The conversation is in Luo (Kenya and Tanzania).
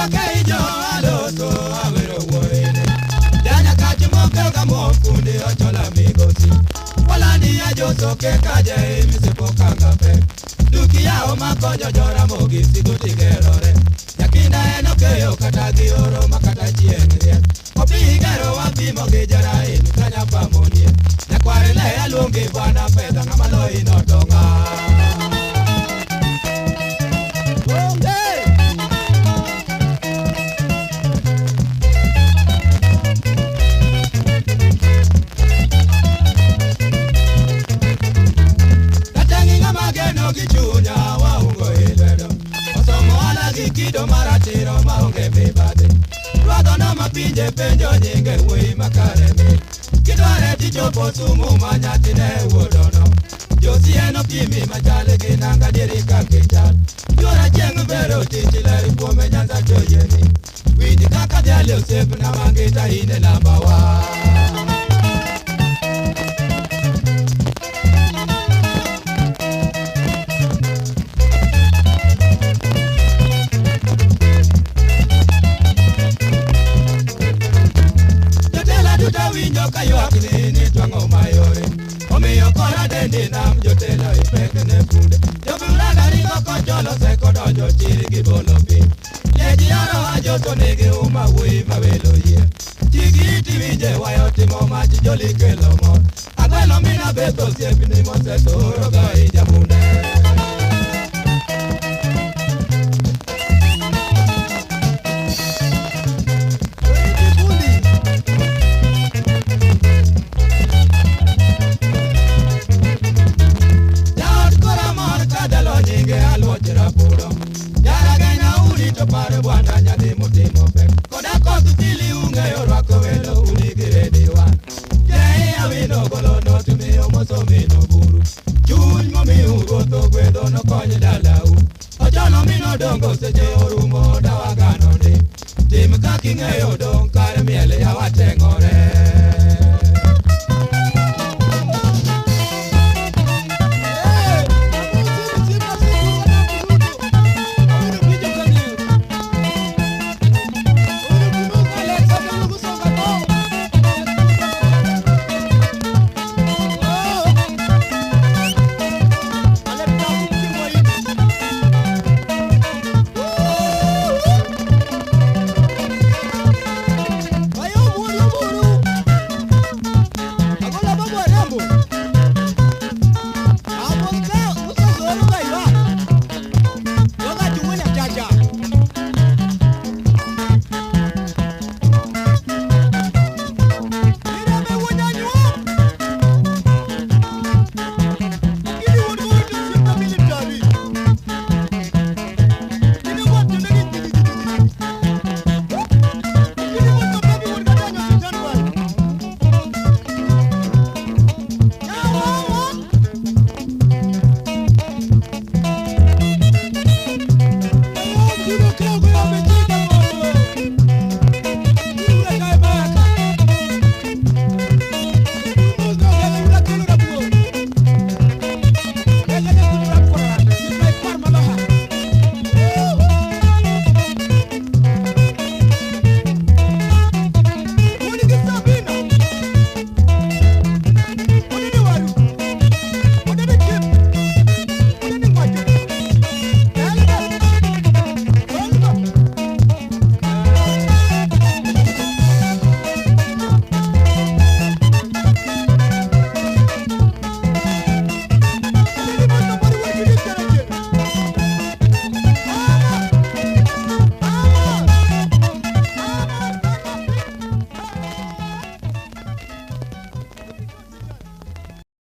Aloka kaijo aloto awero woine Danya kachimo kelga mokundi ochola migosi Wala ni ajoso ke kaje misipo kangape Duki yao makonyo jora mogi sigo tigerore Yakinda eno keyo kata gioro makata chiengrie Kopi higero wapi mogi jara inu kanya pamonie Nyakware le alungi bwana fedha ngamalo inotonga Gichunya waungo ilwedo Osomo ala gikido maratiro maunge mibade Rwado no mapinje penjo nyinge wei makaremi Kidware tichopo sumu manyatine uodono Josi eno kimi machale ginanga dirika kichal Yora jeng vero tichile kuome nyanza choyeni Widi kaka diali usepu na mangita ine lambawa Kayuakni ni twango mayore Omiyo kora dendi nam jotelo ipekne funde Joburaga ringo kocholo seko dojo chiri gibolo pi Leji yoro ajoto nigi uma wui mawelo ye Chigi iti winje wayo timo machi joli kelo mon Agwelo mina beto siepini moseto roga ijamunde Pare bwana nyadi mutimo pe Koda kosu pili unge yorwako welo unigiredi wan Jei awino golo no tumiyo moso mino buru Chuny momi ugoto gwedo no konyi dalau Ochono mino dongo seche orumo dawagano ni Tim kaki ng'eyo dong kare miele ya